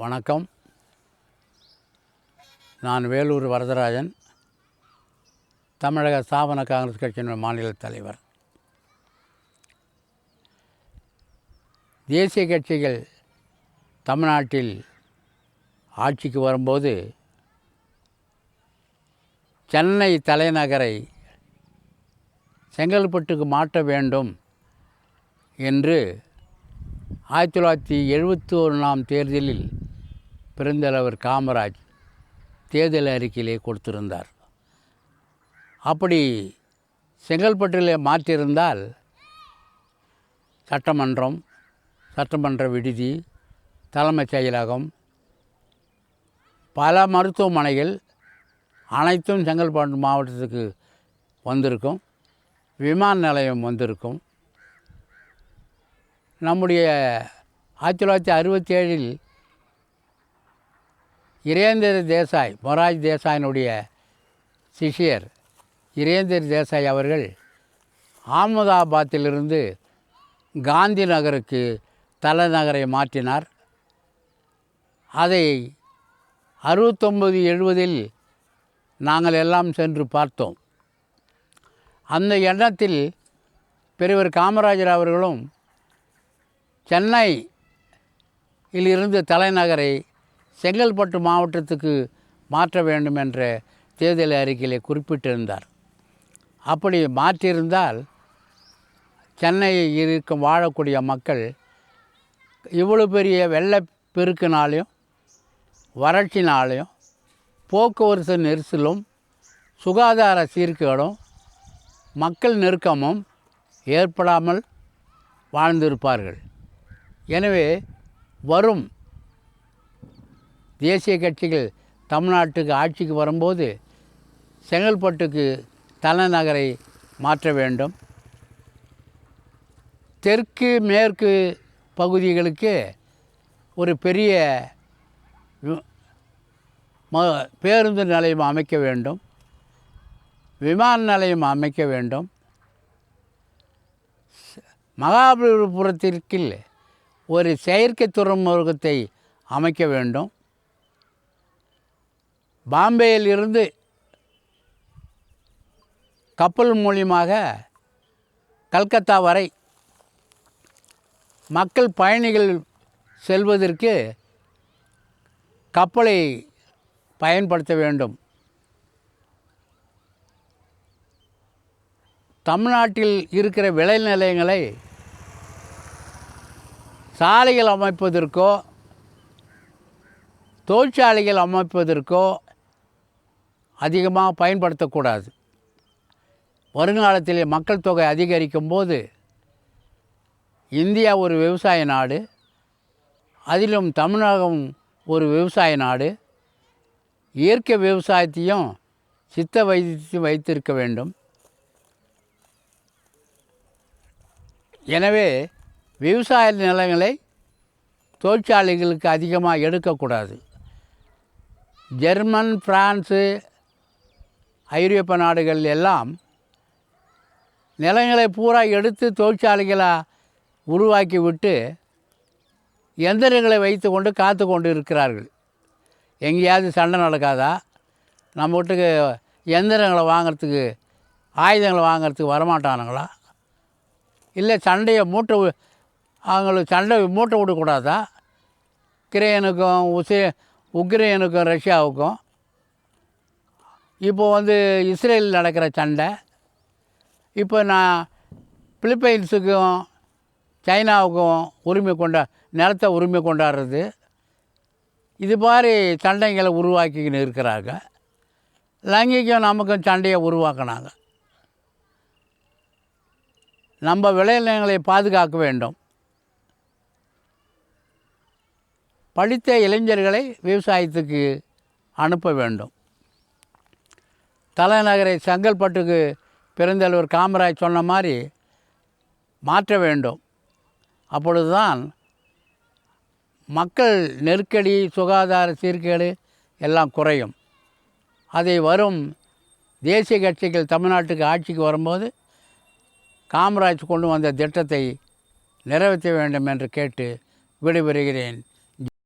வணக்கம். நான் வேலூர் வரதராஜன், தமிழக ஸ்தாபன காங்கிரஸ் கட்சியின் மாநில தலைவர். தேசிய கட்சிகள் தமிழ்நாட்டில் ஆட்சிக்கு வரும்போது சென்னை தலைநகரை செங்கல்பட்டுக்கு மாற்ற வேண்டும் என்று 1971 தேர்தலில் பெருந்தலைவர் காமராஜ் தேர்தல் அறிக்கையிலே கொடுத்திருந்தார். அப்படி செங்கல்பட்டில் மாற்றியிருந்தால் சட்டமன்றம், சட்டமன்ற விடுதி, தலைமைச் செயலகம், பல மருத்துவமனைகள் அனைத்தும் செங்கல்பட்டு மாவட்டத்துக்கு வந்திருக்கும். விமான நிலையம் வந்திருக்கும். நம்முடைய 1967 இரேந்திர தேசாய், மொரார்ஜி தேசாயினுடைய சிஷ்யர் இரேந்திர தேசாய் அவர்கள் அகமதாபாத்திலிருந்து காந்தி நகருக்கு தலைநகரை மாற்றினார். அதை 69-70 நாங்கள் எல்லாம் சென்று பார்த்தோம். அந்த எண்ணத்தில் பெரியவர் காமராஜர் அவர்களும் சென்னையில் இருந்து தலைநகரை செங்கல்பட்டு மாவட்டத்துக்கு மாற்ற வேண்டும் என்ற தேர்தல் அறிக்கையிலே குறிப்பிட்டிருந்தார். அப்படி மாற்றியிருந்தால் சென்னையில் இருக்கும் வாழக்கூடிய மக்கள் இவ்வளோ பெரிய வெள்ளப்பெருக்கினாலையும் வறட்சினாலையும் போக்குவரத்து நெரிசலும் சுகாதார சீர்கேடும் மக்கள் நெருக்கமும் ஏற்படாமல் வாழ்ந்திருப்பார்கள். எனவே வரும் தேசிய கட்சிகள் தமிழ்நாட்டுக்கு ஆட்சிக்கு வரும்போது செங்கல்பட்டுக்கு தலைநகரை மாற்ற வேண்டும். தெற்கு மேற்கு பகுதிகளுக்கு ஒரு பெரிய பேருந்து நிலையம் அமைக்க வேண்டும். விமான நிலையம் அமைக்க வேண்டும். மகாபலிபுரத்திற்கு ஒரு செயற்கை துறைமுகத்தை அமைக்க வேண்டும். பாம்பேயில் இருந்து கப்பல் மூலியமாக கல்கத்தா வரை மக்கள் பயணிகள் செல்வதற்கு கப்பலை பயன்படுத்த வேண்டும். தமிழ்நாட்டில் இருக்கிற விளைநிலையங்களை சாலைகள் அமைப்பதற்கோ தொழிற்சாலைகள் அமைப்பதற்கோ அதிகமாக பயன்படுத்தக்கூடாது. வருங்காலத்தில் மக்கள் தொகை அதிகரிக்கும் போது இந்தியா ஒரு விவசாய நாடு, அதிலும் தமிழகம் ஒரு விவசாய நாடு. இயற்கை விவசாயத்தையும் சித்த வைத்தியத்தையும் வைத்திருக்க வேண்டும். எனவே விவசாய நிலங்களை தொழிற்சாலைகளுக்கு அதிகமாக எடுக்கக்கூடாது. ஜெர்மன், பிரான்ஸு, ஐரோப்பிய நாடுகள் எல்லாம் நிலங்களை பூரா எடுத்து தொழிற்சாலைகளாக உருவாக்கி விட்டு எந்திரங்களை வைத்து கொண்டு காத்து கொண்டு இருக்கிறார்கள். எங்கேயாவது சண்டை நடக்காதா? நம்ம வீட்டுக்கு எந்திரங்களை வாங்கிறதுக்கு, ஆயுதங்களை வாங்கிறதுக்கு வரமாட்டானுங்களா? இல்லை சண்டையை அவங்களுக்கு சண்டை மூட்டை விடக்கூடாதா? உக்ரைனுக்கும் உக்ரைனுக்கும் ரஷ்யாவுக்கும் இப்போது இஸ்ரேல் நடக்கிற சண்டை, இப்போ நான் பிலிப்பைன்ஸுக்கும் சைனாவுக்கும் நிலத்தை உரிமை கொண்டாடுறது, இது மாதிரி சண்டைகளை உருவாக்கிக்கின்னு இருக்கிறாங்க. லங்கைக்கும் நமக்கும் சண்டையை உருவாக்கினாங்க. நம்ம விளைநிலங்களை பாதுகாக்க வேண்டும். படித்த இளைஞர்களை விவசாயத்துக்கு அனுப்ப வேண்டும். தலைநகரை செங்கல்பட்டுக்கு பெருந்தலைவர் காமராஜ் சொன்ன மாதிரி மாற்ற வேண்டும். அப்பொழுது தான் மக்கள் நெருக்கடி, சுகாதார சீர்கேடு எல்லாம் குறையும். அதை வரும் தேசிய கட்சிகள் தமிழ்நாட்டுக்கு ஆட்சிக்கு வரும்போது காமராஜ் கொண்டு வந்த திட்டத்தை நிறைவேற்ற வேண்டும் என்று கேட்டு விடைபெறுகிறேன்.